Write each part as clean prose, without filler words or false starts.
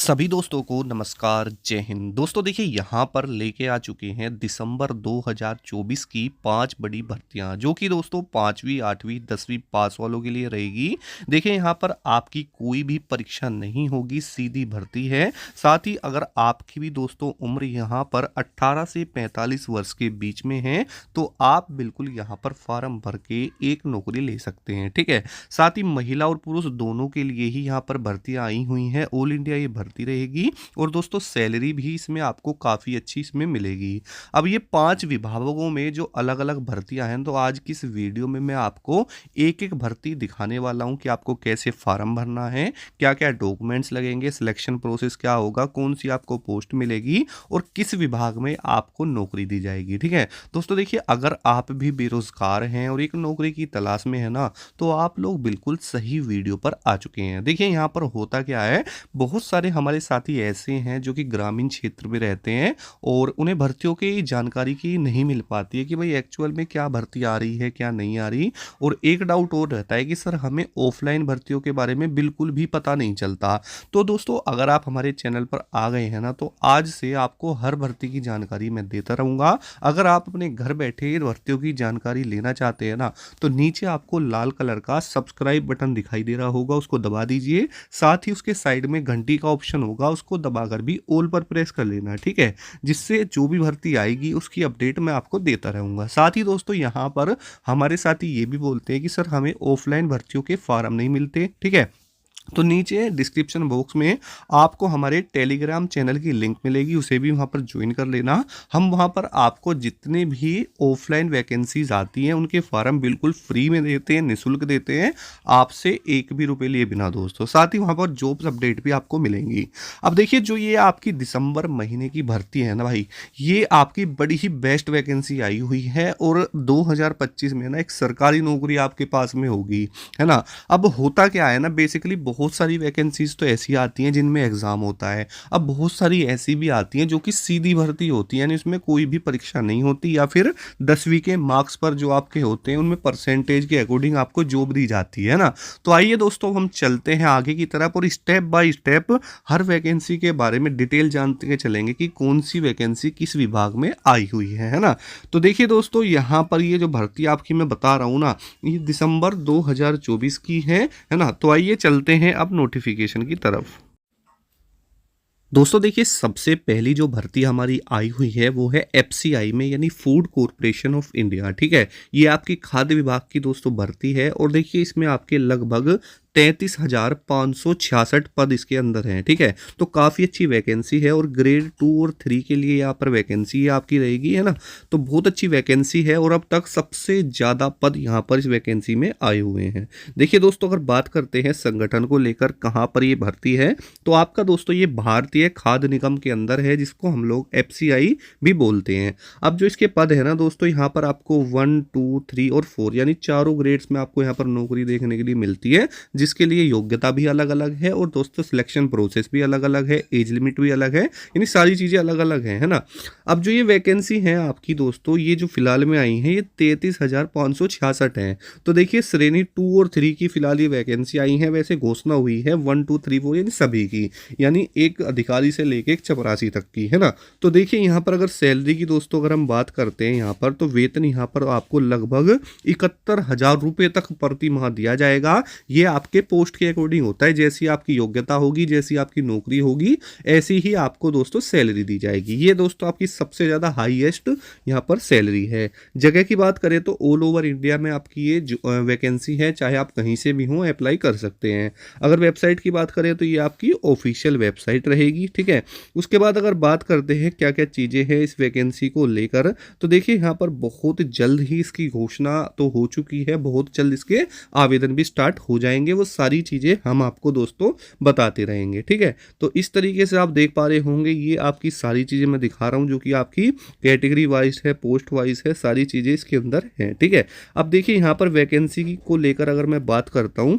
सभी दोस्तों को नमस्कार, जय हिंद। दोस्तों देखिए यहाँ पर लेके आ चुके हैं दिसंबर 2024 की 5 बड़ी भर्तियां, जो कि दोस्तों 5वीं, 8वीं, 10वीं पास वालों के लिए रहेगी। देखिए यहाँ पर आपकी कोई भी परीक्षा नहीं होगी, सीधी भर्ती है। साथ ही अगर आपकी भी दोस्तों उम्र यहाँ पर 18 से 45 वर्ष के बीच में है, तो आप बिल्कुल यहाँ पर फॉर्म भर के एक नौकरी ले सकते हैं, ठीक है। साथ ही महिला और पुरुष दोनों के लिए ही यहाँ पर भर्तियां आई हुई हैं। ऑल इंडिया ये भर्ती रहेगी और दोस्तों सैलरी भी इसमें आपको काफ़ी अच्छी इसमें मिलेगी। अब ये 5 विभागों में जो अलग अलग भर्तियां हैं, तो आज की इस वीडियो में मैं आपको एक एक भर्ती दिखाने वाला हूं कि आपको कैसे फॉर्म भरना है, क्या क्या डॉक्यूमेंट्स लगेंगे, सिलेक्शन प्रोसेस क्या होगा, कौन सी आपको पोस्ट मिलेगी और किस विभाग में आपको नौकरी दी जाएगी, ठीक है। दोस्तों देखिए, अगर आप भी बेरोजगार हैं और एक नौकरी की तलाश में है ना, तो आप लोग बिल्कुल सही वीडियो पर आ चुके हैं। देखिए यहाँ पर होता क्या है, बहुत सारे हमारे साथी ऐसे हैं जो कि ग्रामीण क्षेत्र में रहते हैं और उन्हें भर्तियों की जानकारी की नहीं मिल पाती है कि भाई एक्चुअल में क्या भर्ती आ रही है, क्या नहीं आ रही। और एक डाउट और रहता है कि सर हमें ऑफलाइन भर्तियों के बारे में बिल्कुल भी पता नहीं चलता। तो दोस्तों अगर आप हमारे चैनल पर आ गए हैं ना, तो आज से आपको हर भर्ती की जानकारी मैं देता रहूँगा। अगर आप अपने घर बैठे भर्तियों की जानकारी लेना चाहते हैं ना, तो नीचे आपको लाल कलर का सब्सक्राइब बटन दिखाई दे रहा होगा, उसको दबा दीजिए। साथ ही उसके साइड में घंटी का ऑप्शन होगा, उसको दबाकर भी ऑल पर प्रेस कर लेना, ठीक है। जिससे जो भी भर्ती आएगी उसकी अपडेट मैं आपको देता रहूँगा। साथ ही दोस्तों यहाँ पर हमारे साथी ये भी बोलते हैं कि सर हमें ऑफलाइन भर्तियों के फॉर्म नहीं मिलते, ठीक है। तो नीचे डिस्क्रिप्शन बॉक्स में आपको हमारे टेलीग्राम चैनल की लिंक मिलेगी, उसे भी वहाँ पर ज्वाइन कर लेना। हम वहाँ पर आपको जितने भी ऑफलाइन वैकेंसीज आती हैं उनके फॉर्म बिल्कुल फ्री में देते हैं, निःशुल्क देते हैं, आपसे एक भी रुपये लिए बिना दोस्तों। साथ ही वहाँ पर जॉब्स अपडेट भी आपको मिलेंगी। अब देखिए, जो ये आपकी दिसंबर महीने की भर्ती है ना भाई, ये आपकी बड़ी ही बेस्ट वैकेंसी आई हुई है और 2025 में ना एक सरकारी नौकरी आपके पास में होगी, है ना। अब होता क्या है ना, बेसिकली बहुत सारी वैकेंसीज तो ऐसी आती हैं जिनमें एग्जाम होता है। अब बहुत सारी ऐसी भी आती हैं जो कि सीधी भर्ती होती है, यानी इसमें कोई भी परीक्षा नहीं होती, या फिर 10वीं के मार्क्स पर जो आपके होते हैं उनमें परसेंटेज के अकॉर्डिंग आपको जॉब दी जाती है ना। तो आइए दोस्तों हम चलते हैं आगे की तरफ और step by step her vacancy के बारे में डिटेल जानते के चलेंगे कि कौन सी वैकेंसी किस विभाग में आई हुई है ना। तो देखिए दोस्तों, यहाँ पर ये जो भर्ती आपकी मैं बता रहा हूँ ना, ये दिसंबर 2024 की है ना। तो आइए चलते हैं अब नोटिफिकेशन की तरफ। दोस्तों देखिए, सबसे पहली जो भर्ती हमारी आई हुई है वो है एफसीआई में, यानी फूड कॉरपोरेशन ऑफ इंडिया, ठीक है। ये आपकी खाद्य विभाग की दोस्तों भर्ती है और देखिए इसमें आपके लगभग 33,566 पद इसके अंदर हैं, ठीक है। तो काफ़ी अच्छी वैकेंसी है और ग्रेड 2 और 3 के लिए यहाँ पर वैकेंसी आपकी रहेगी, है ना। तो बहुत अच्छी वैकेंसी है और अब तक सबसे ज़्यादा पद यहाँ पर इस वैकेंसी में आए हुए हैं। देखिए दोस्तों, अगर बात करते हैं संगठन को लेकर कहाँ पर ये भर्ती है, तो आपका दोस्तों ये भारतीय खाद्य निगम के अंदर है, जिसको हम लोग एफसीआई भी बोलते हैं। अब जो इसके पद है ना दोस्तों, यहाँ पर आपको 1, 2, 3 और 4 यानी चारों ग्रेड्स में आपको यहाँ पर नौकरी देखने के लिए मिलती है, जिसके लिए योग्यता भी अलग अलग है और दोस्तों सिलेक्शन प्रोसेस भी अलग अलग है, एज लिमिट भी अलग है, यानी सारी चीज़ें अलग अलग हैं, है ना। अब जो ये वैकेंसी है आपकी दोस्तों, ये जो फिलहाल में आई है, ये 33,566 हैं। तो देखिए श्रेणी 2 और 3 की फिलहाल ये वैकेंसी आई है। वैसे घोषणा हुई है 1, 2, 3, 4 यानी सभी की, यानी एक अधिकारी से लेके एक चपरासी तक की, है ना। तो देखिए यहाँ पर अगर सैलरी की दोस्तों अगर हम बात करते हैं यहाँ पर, तो वेतन यहाँ पर आपको लगभग 71,000 रुपये तक प्रति माह दिया जाएगा। ये आपके पोस्ट के अकॉर्डिंग होता है, जैसी आपकी योग्यता होगी, जैसी आपकी नौकरी होगी, ऐसी ही आपको दोस्तों सैलरी दी जाएगी। ये दोस्तों आपकी सबसे ज़्यादा हाईएस्ट यहाँ पर सैलरी है। जगह की बात करें तो ऑल ओवर इंडिया में आपकी ये वैकेंसी है, चाहे आप कहीं से भी हों अप्लाई कर सकते हैं। अगर वेबसाइट की बात करें तो ये आपकी ऑफिशियल वेबसाइट रहेगी, ठीक है। उसके बाद अगर बात करते हैं क्या क्या चीज़ें हैं इस वैकेंसी को लेकर, तो देखिए यहाँ पर बहुत जल्द ही इसकी घोषणा तो हो चुकी है, बहुत जल्द इसके आवेदन भी स्टार्ट हो जाएंगे। वो सारी चीज़ें हम आपको दोस्तों बताते रहेंगे, ठीक है। तो इस तरीके से आप देख पा रहे होंगे, ये आपकी सारी चीज़ें मैं दिखा रहा हूँ जो कि आपकी कैटेगरी वाइज है, पोस्ट वाइज है, सारी चीज़ें इसके अंदर हैं, ठीक है। अब देखिए यहाँ पर वैकेंसी को लेकर अगर मैं बात करता हूँ,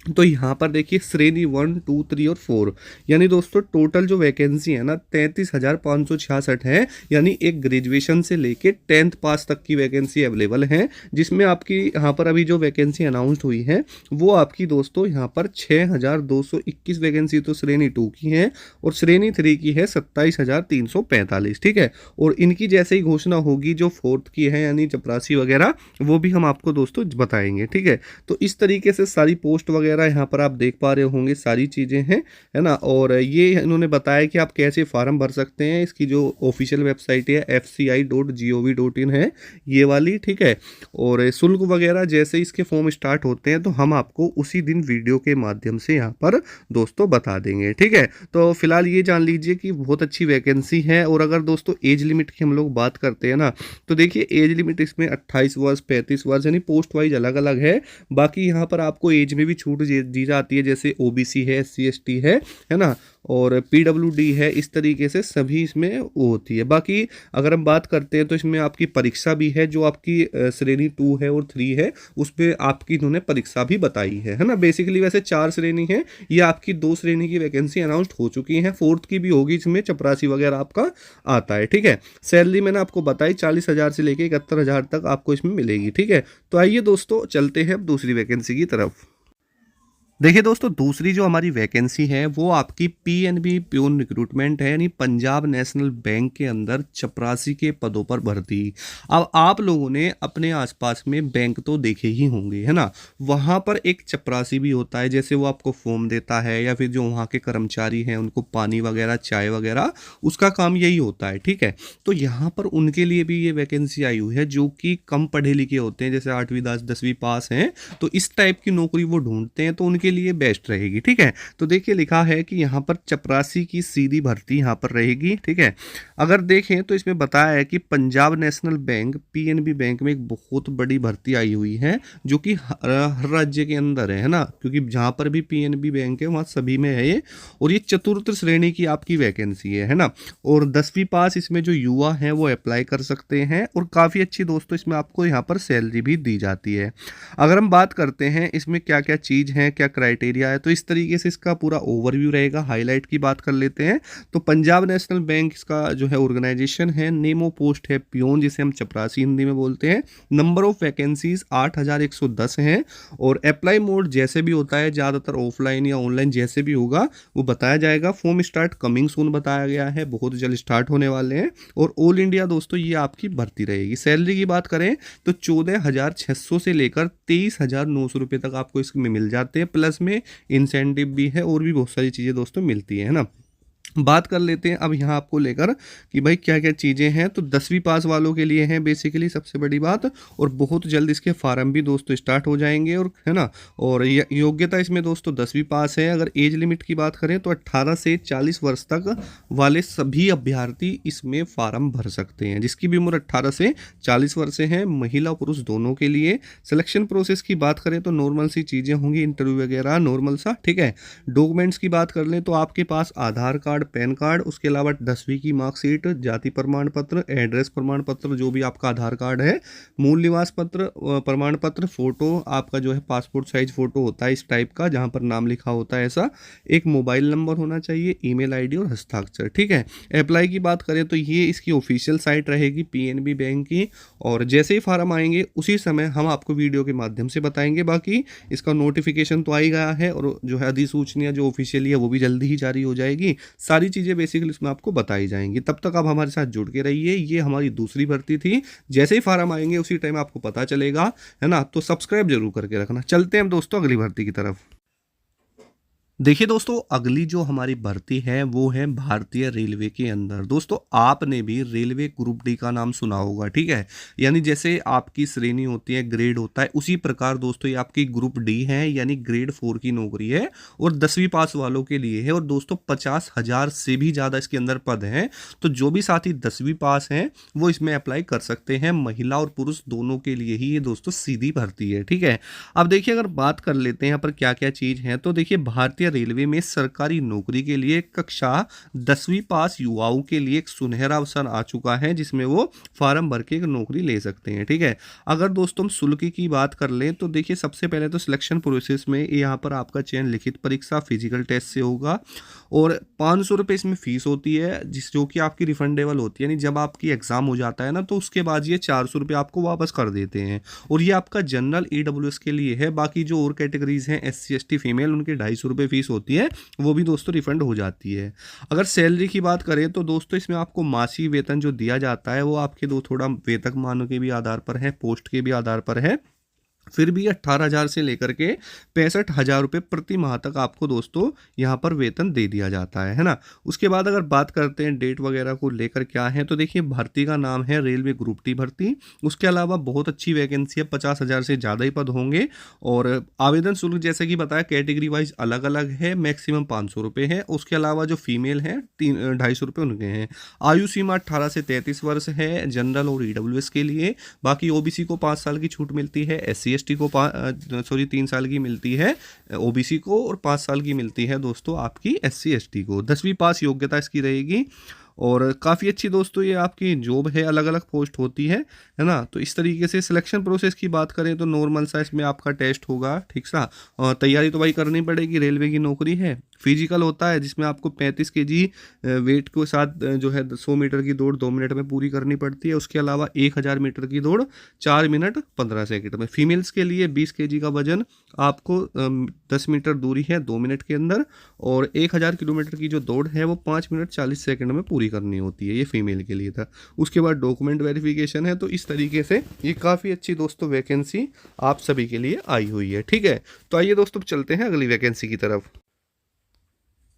तो यहाँ पर देखिए श्रेणी 1, 2, 3 और 4, यानी दोस्तों टोटल जो वैकेंसी है ना 33,566 है। यानी एक ग्रेजुएशन से लेके 10th पास तक की वैकेंसी अवेलेबल है, जिसमें आपकी यहाँ पर अभी जो वैकेंसी अनाउंस्ड हुई है वो आपकी दोस्तों यहाँ पर 6,221 वैकेंसी तो श्रेणी 2 की है, और श्रेणी 3 की है 27,345। ठीक है, और इनकी जैसे ही घोषणा होगी जो 4th की है यानी चपरासी वगैरह, वो भी हम आपको दोस्तों बताएंगे। ठीक है, तो इस तरीके से सारी पोस्ट वगैरह यहाँ पर आप देख पा रहे होंगे, सारी चीज़ें हैं, है ना। और ये इन्होंने बताया कि आप कैसे फॉर्म भर सकते हैं। इसकी जो ऑफिशियल वेबसाइट है fci.gov.in है ये वाली। ठीक है, और शुल्क वगैरह जैसे इसके फॉर्म स्टार्ट होते हैं तो हम आपको उसी दिन वीडियो के माध्यम से यहाँ पर दोस्तों बता देंगे। ठीक है, तो फिलहाल ये जान लीजिए कि बहुत अच्छी वैकेंसी है। और अगर दोस्तों एज लिमिट की हम लोग बात करते हैं ना, तो देखिए एज लिमिट इसमें 28 वर्ष, 35 वर्ष, यानी पोस्ट वाइज अलग अलग है। बाकी यहाँ पर आपको एज में भी छूट दी जाती है, जैसे ओबीसी है, SC ST है ना, और PWD है। इस तरीके से सभी इसमें वो होती है। बाकी अगर हम बात करते हैं तो इसमें आपकी परीक्षा भी है, जो आपकी श्रेणी 2 है और 3 है, उसमें आपकी इन्होंने परीक्षा भी बताई है ना। बेसिकली वैसे 4 श्रेणी है, ये आपकी 2 श्रेणी की वैकेंसी अनाउंस्ड हो चुकी है, 4th की भी होगी, इसमें चपरासी वगैरह आपका आता है। ठीक है, सैलरी मैंने आपको बताई 40,000 से लेकर 71,000 तक आपको इसमें मिलेगी। ठीक है, तो आइए दोस्तों चलते हैं अब दूसरी वैकेंसी की तरफ। देखिए दोस्तों, दूसरी जो हमारी वैकेंसी है वो आपकी PNB प्यून रिक्रूटमेंट है, यानी पंजाब नेशनल बैंक के अंदर चपरासी के पदों पर भर्ती। अब आप लोगों ने अपने आसपास में बैंक तो देखे ही होंगे, है ना। वहाँ पर एक चपरासी भी होता है, जैसे वो आपको फॉर्म देता है या फिर जो वहाँ के कर्मचारी हैं उनको पानी वगैरह, चाय वगैरह, उसका काम यही होता है। ठीक है, तो यहाँ पर उनके लिए भी ये वैकेंसी आई हुई है, जो कि कम पढ़े लिखे होते हैं, जैसे 8वीं 10वीं पास हैं, तो इस टाइप की नौकरी वो ढूंढते हैं, तो उनके लिए बेस्ट रहेगी। ठीक है, तो देखिए लिखा है कि यहाँ पर चपरासी की सीधी भर्ती यहाँ पर रहेगी। ठीक है, अगर देखें तो इसमें बताया है कि Punjab national bank PNB bank में एक बहुत बड़ी भर्ती आई हुई है, जो कि हर राज्य के अंदर है ना, क्योंकि जहाँ पर भी PNB बैंक है वहाँ सभी में है ये। और ये चतुर्थ श्रेणी की आपकी वैकेंसी है ना। और 10वीं पास इसमें जो युवा हैं वो अप्लाई कर सकते हैं, और काफ़ी अच्छी दोस्तों इसमें आपको यहाँ पर सैलरी भी दी जाती है। अगर हम बात करते हैं इसमें क्या क्या चीज़ है, क्या क्राइटेरिया है, तो इस तरीके से इसका पूरा ओवरव्यू रहेगा। हाईलाइट की बात कर लेते हैं तो पंजाब नेशनल बैंक इसका जो है ऑर्गेनाइजेशन है, नेम ऑफ पोस्ट है पियोन, जिसे हम चपरासी हिंदी में बोलते हैं। नंबर ऑफ वैकेंसीज 8,110 हैं, और अप्लाई मोड जैसे भी होता है, ज़्यादातर ऑफलाइन या ऑनलाइन जैसे भी होगा वो बताया जाएगा। फॉर्म स्टार्ट कमिंग सून बताया गया है, बहुत जल्द स्टार्ट होने वाले हैं। और ऑल इंडिया दोस्तों ये आपकी भर्ती रहेगी। सैलरी की बात करें तो 14,600 से लेकर 23,900 रुपये तक आपको इसमें मिल जाते हैं, प्लस में इंसेंटिव भी है और भी बहुत सारी चीज़ें दोस्तों मिलती है ना। बात कर लेते हैं अब यहाँ आपको लेकर कि भाई क्या क्या चीज़ें हैं। तो 10वीं पास वालों के लिए हैं बेसिकली सबसे बड़ी बात, और बहुत जल्द इसके फार्म भी दोस्तों स्टार्ट हो जाएंगे, और है ना। और योग्यता इसमें दोस्तों 10वीं पास है। अगर एज लिमिट की बात करें तो 18 से 40 वर्ष तक वाले सभी अभ्यर्थी इसमें फार्म भर सकते हैं, जिसकी भी उम्र 18 से 40 वर्ष है, महिला और पुरुष दोनों के लिए। सिलेक्शन प्रोसेस की बात करें तो नॉर्मल सी चीज़ें होंगी, इंटरव्यू वगैरह नॉर्मल सा। ठीक है, डॉक्यूमेंट्स की बात कर लें तो आपके पास आधार कार्ड, पैन कार्ड, उसके अलावा 10वीं की मार्कशीट, जाति प्रमाण पत्र, एड्रेस प्रमाण पत्र जो भी आपका आधार कार्ड है, मूल निवास पत्र प्रमाण पत्र, फोटो आपका जो है पासपोर्ट साइज फोटो होता है इस टाइप का जहां पर नाम लिखा होता है ऐसा, एक मोबाइल नंबर होना चाहिए, ईमेल आईडी और हस्ताक्षर। ठीक है, अप्लाई की बात करें तो ये इसकी ऑफिशियल साइट रहेगी PNB बैंक की, और जैसे ही फार्म आएंगे उसी समय हम आपको वीडियो के माध्यम से बताएंगे। बाकी इसका नोटिफिकेशन तो आ ही गया है, और जो है अधिसूचना जो ऑफिशियली है वो भी जल्दी ही जारी हो जाएगी। सारी चीज़ें बेसिकली इसमें आपको बताई जाएंगी। तब तक आप हमारे साथ जुड़ के रहिए। ये हमारी दूसरी भर्ती थी, जैसे ही फार्म आएंगे उसी टाइम आपको पता चलेगा, है ना। तो सब्सक्राइब जरूर करके रखना। चलते हैं दोस्तों अगली भर्ती की तरफ। देखिए दोस्तों, अगली जो हमारी भर्ती है वो है भारतीय रेलवे के अंदर। दोस्तों आपने भी रेलवे ग्रुप डी का नाम सुना होगा, ठीक है। यानी जैसे आपकी श्रेणी होती है, ग्रेड होता है, उसी प्रकार दोस्तों ये आपकी ग्रुप डी है, यानी ग्रेड 4 की नौकरी है, और 10वीं पास वालों के लिए है। और दोस्तों 50,000 से भी ज़्यादा इसके अंदर पद हैं। तो जो भी साथी 10वीं पास हैं वो इसमें अप्लाई कर सकते हैं। महिला और पुरुष दोनों के लिए ही ये दोस्तों सीधी भर्ती है, ठीक है। अब देखिए अगर बात कर लेते हैं यहाँ पर क्या क्या चीज़ है, तो देखिए भारतीय भारतीय रेलवे में सरकारी नौकरी के लिए कक्षा 10वीं पास युवाओं के लिए एक सुनहरा अवसर आ चुका है, जिसमें वो फार्म भर के एक नौकरी ले सकते हैं। ठीक है, अगर दोस्तों हम शुल्क की बात कर लें तो देखिए सबसे पहले तो सिलेक्शन प्रोसेस में यहाँ पर आपका चयन लिखित परीक्षा फिजिकल टेस्ट से होगा और 500 रुपये इसमें फीस होती है, जो कि आपकी रिफंडेबल होती है, यानी जब आपकी एग्जाम हो जाता है ना तो उसके बाद ये 400 रुपये आपको वापस कर देते हैं। और ये आपका जनरल ईडब्ल्यूएस के लिए है। बाकी जो और कैटेगरीज हैं एससी एसटी फीमेल, उनकी 250 रुपये फीस होती है, वो भी दोस्तों रिफंड हो जाती है। अगर सैलरी की बात करें तो दोस्तों इसमें आपको मासिक वेतन जो दिया जाता है वो आपके दो थोड़ा वेतनमान के भी आधार पर है, पोस्ट के भी आधार पर है, फिर भी 18,000 से लेकर के 65,000 रुपये प्रति माह तक आपको दोस्तों यहाँ पर वेतन दे दिया जाता है ना। उसके बाद अगर बात करते हैं डेट वगैरह को लेकर क्या है, तो देखिए भर्ती का नाम है रेलवे ग्रुप टी भर्ती। उसके अलावा बहुत अच्छी वैकेंसी है, 50,000 से ज़्यादा ही पद होंगे। और आवेदन शुल्क जैसे कि बताया कैटेगरी वाइज अलग अलग है, मैक्सिमम 500 रुपये है। उसके अलावा जो फीमेल हैं 250 रुपये उनके हैं। आयु सीमा 18 से 33 वर्ष है जनरल और ईडब्ल्यूएस के लिए। बाकी ओबीसी को 5 साल की छूट मिलती है, एससी एसटी को 3 साल की मिलती है ओबीसी को, और 5 साल की मिलती है दोस्तों आपकी एससी एसटी को। 10वीं पास योग्यता इसकी रहेगी। और काफ़ी अच्छी दोस्तों ये आपकी जॉब है, अलग अलग पोस्ट होती है ना। तो इस तरीके से सिलेक्शन प्रोसेस की बात करें तो नॉर्मल सा इसमें आपका टेस्ट होगा, ठीक सा। और तैयारी तो भाई करनी पड़ेगी, रेलवे की नौकरी है। फिजिकल होता है जिसमें आपको 35 केजी वेट के साथ जो है 100 मीटर की दौड़ 2 मिनट में पूरी करनी पड़ती है। उसके अलावा 1000 मीटर की दौड़ 4 मिनट 15 सेकंड में। फीमेल्स के लिए 20 केजी का वजन आपको 10 मीटर दूरी है 2 मिनट के अंदर, और 1000 किलोमीटर की जो दौड़ है वो 5 मिनट 40 सेकंड में पूरी करनी होती है। ये फीमेल के लिए था। उसके बाद डॉक्यूमेंट वेरिफिकेशन है। तो इस तरीके से ये काफ़ी अच्छी दोस्तों वैकेंसी आप सभी के लिए आई हुई है। ठीक है, तो आइए दोस्तों चलते हैं अगली वैकेंसी की तरफ।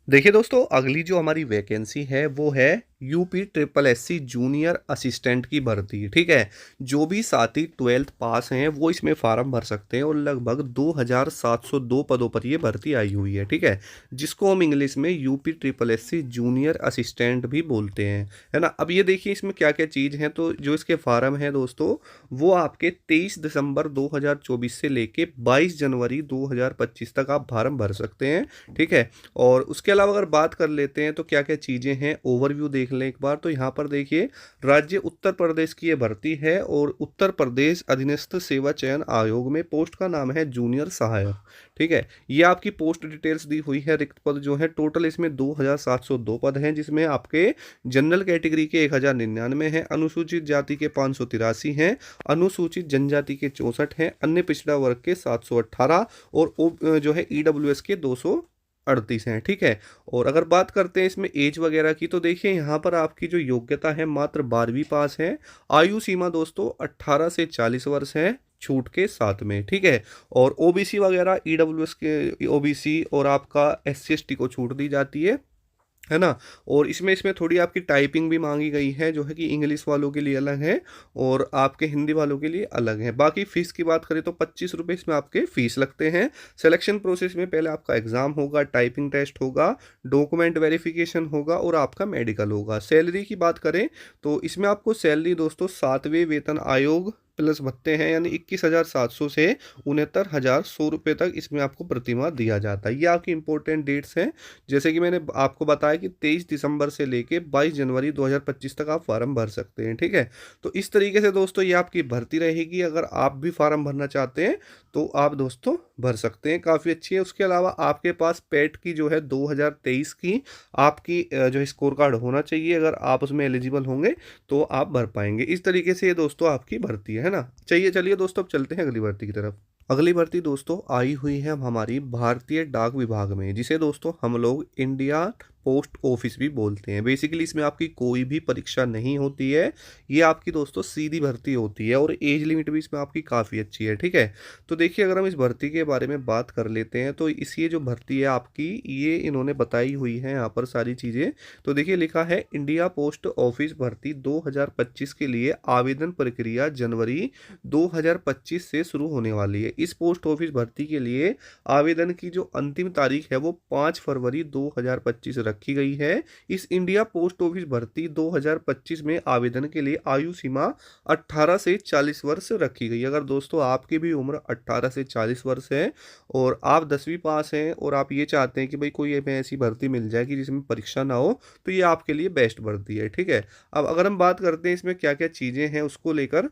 देखिए दोस्तों अगली जो हमारी वैकेंसी है वो है UP triple SC junior assistant की भर्ती। ठीक है, जो भी साथ ही 12th पास हैं वो इसमें फार्म भर सकते हैं, और लगभग 2702 पदों पर ये भर्ती आई हुई है। ठीक है, जिसको हम इंग्लिश में UP triple SC junior assistant भी बोलते हैं, है ना। अब ये देखिए इसमें क्या क्या चीज़ हैं। तो जो इसके फार्म है दोस्तों वो आपके 23 दिसंबर 2024 से लेके 22 जनवरी 2025 तक आप फार्म भर सकते हैं। ठीक है, और उसके अलावा अगर बात कर लेते हैं तो क्या क्या चीज़ें हैं, ओवरव्यू देख लें एक बार। तो यहाँ पर देखिए राज्य उत्तर प्रदेश की ये भर्ती है, और उत्तर प्रदेश अधीनस्थ सेवा चयन आयोग में पोस्ट का नाम है जूनियर सहायक। ठीक है, ये आपकी पोस्ट डिटेल्स दी हुई है। रिक्त पद जो है टोटल इसमें 2702 पद हैं, जिसमें आपके जनरल कैटेगरी के 1099 हैं, अनुसूचित जाति के 583 हैं, अनुसूचित जनजाति के 64 हैं, अन्य पिछड़ा वर्ग के 718, और जो है ईडब्ल्यूएस के 238 हैं। ठीक है, और अगर बात करते हैं इसमें एज वगैरह की, तो देखिए यहाँ पर आपकी जो योग्यता है मात्र 12वीं पास है। आयु सीमा दोस्तों 18 से 40 वर्ष है छूट के साथ में। ठीक है, और ओबीसी वगैरह ईडब्ल्यूएस के ओबीसी और आपका एससी एसटी को छूट दी जाती है ना। और इसमें थोड़ी आपकी टाइपिंग भी मांगी गई है, जो है कि इंग्लिश वालों के लिए अलग है और आपके हिंदी वालों के लिए अलग है। बाकी फीस की बात करें तो 25 रुपये इसमें आपके फीस लगते हैं। सिलेक्शन प्रोसेस में पहले आपका एग्जाम होगा, टाइपिंग टेस्ट होगा, डॉक्यूमेंट वेरिफिकेशन होगा और आपका मेडिकल होगा। सैलरी की बात करें तो इसमें आपको सैलरी दोस्तों 7वें वेतन आयोग प्लस भत्ते हैं, यानी 21,700 से 69,100 रुपये तक इसमें आपको प्रतिमाह दिया जाता है। ये आपकी इंपॉर्टेंट डेट्स हैं, जैसे कि मैंने आपको बताया कि 23 दिसंबर से लेके 22 जनवरी 2025 तक आप फार्म भर सकते हैं। ठीक है, तो इस तरीके से दोस्तों ये आपकी भर्ती रहेगी। अगर आप भी फार्म भरना चाहते हैं तो आप दोस्तों भर सकते हैं, काफ़ी अच्छी है। उसके अलावा आपके पास पेट की जो है 2023 की आपकी जो है स्कोर कार्ड होना चाहिए। अगर आप उसमें एलिजिबल होंगे तो आप भर पाएंगे। इस तरीके से ये दोस्तों आपकी भर्ती है ना। चलिए दोस्तों अब चलते हैं अगली भर्ती की तरफ। अगली भर्ती दोस्तों आई हुई है हमारी भारतीय डाक विभाग में, जिसे दोस्तों हम लोग इंडिया पोस्ट ऑफिस भी बोलते हैं। बेसिकली इसमें आपकी कोई भी परीक्षा नहीं होती है, ये आपकी दोस्तों सीधी भर्ती होती है, और एज लिमिट भी इसमें आपकी काफ़ी अच्छी है। ठीक है, तो देखिए अगर हम इस भर्ती के बारे में बात कर लेते हैं तो ये जो भर्ती है आपकी, ये इन्होंने बताई हुई है यहाँ पर सारी चीज़ें। तो देखिए लिखा है इंडिया पोस्ट ऑफिस भर्ती 2025 के लिए आवेदन प्रक्रिया जनवरी 2025 से शुरू होने वाली है। इस पोस्ट ऑफिस भर्ती के लिए आवेदन की जो अंतिम तारीख है वो 5 फरवरी 2025 रखी रखी गई है। इस इंडिया पोस्ट ऑफिस भर्ती 2025 में आवेदन के लिए आयु सीमा 18 से 40 वर्ष रखी गई है। अगर दोस्तों आपकी भी उम्र 18 से 40 वर्ष है और आप 10वीं पास हैं और आप ये चाहते हैं कि भाई कोई हमें ऐसी भर्ती मिल जाए कि जिसमें परीक्षा ना हो, तो ये आपके लिए बेस्ट भर्ती है, ठीक है। अब अगर हम बात करते हैं इसमें क्या क्या चीज़ें हैं उसको लेकर,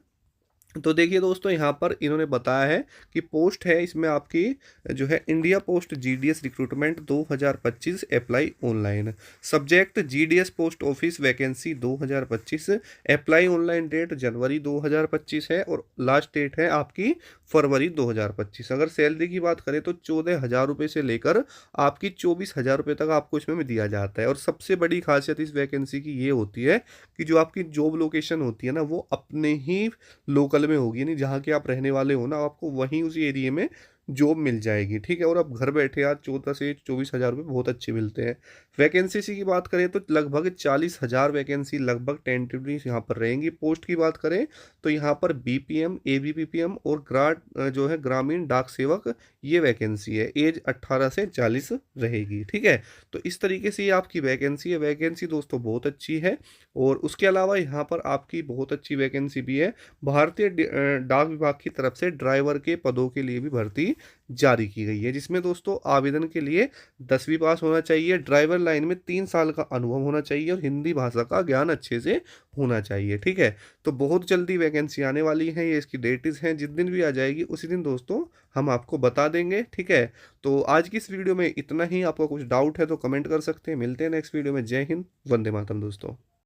तो देखिए दोस्तों यहाँ पर इन्होंने बताया है कि पोस्ट है इसमें आपकी जो है India post GDS recruitment 2025 apply online. Subject GDS post office vacancy 2025, apply online date January 2025 है और लास्ट डेट है आपकी फरवरी 2025। अगर सैलरी की बात करें तो 14,000 रुपये से लेकर आपकी 24,000 रुपये तक आपको इसमें दिया जाता है। और सबसे बड़ी खासियत इस वैकेंसी की ये होती है कि जो आपकी जॉब लोकेशन होती है ना, वो अपने ही लोकल में होगी, यानी जहाँ के आप रहने वाले हो ना, आपको वहीं उसी एरिया में जॉब मिल जाएगी, ठीक है। और अब घर बैठे आज 14 से 24,000 रुपये बहुत अच्छे मिलते हैं। वैकेंसी की बात करें तो लगभग 40,000 वैकेंसी लगभग टेंटेटिव यहाँ पर रहेंगी। पोस्ट की बात करें तो यहाँ पर बीपीएम, एबीपीपीएम और जो है ग्रामीण डाक सेवक, ये वैकेंसी है। एज 18 से 40 रहेगी, ठीक है। तो इस तरीके से ये आपकी वैकेंसी है। वैकेंसी दोस्तों बहुत अच्छी है। और उसके अलावा यहाँ पर आपकी बहुत अच्छी वैकेंसी भी है। भारतीय डाक विभाग की तरफ से ड्राइवर के पदों के लिए भी भर्ती जारी की गई है, जिसमें दोस्तों आवेदन के लिए 10वीं पास होना चाहिए, ड्राइवर लाइन में 3 साल का अनुभव होना चाहिए और हिंदी भाषा का ज्ञान अच्छे से होना चाहिए, ठीक है। तो बहुत जल्दी वैकेंसी आने वाली है, ये इसकी डेट्स हैं। जिस दिन भी आ जाएगी उसी दिन दोस्तों हम आपको बता देंगे, ठीक है। तो आज की इस वीडियो में इतना ही। आपको कुछ डाउट है तो कमेंट कर सकते हैं। मिलते हैं नेक्स्ट वीडियो में। जय हिंद, वंदे मातरम दोस्तों।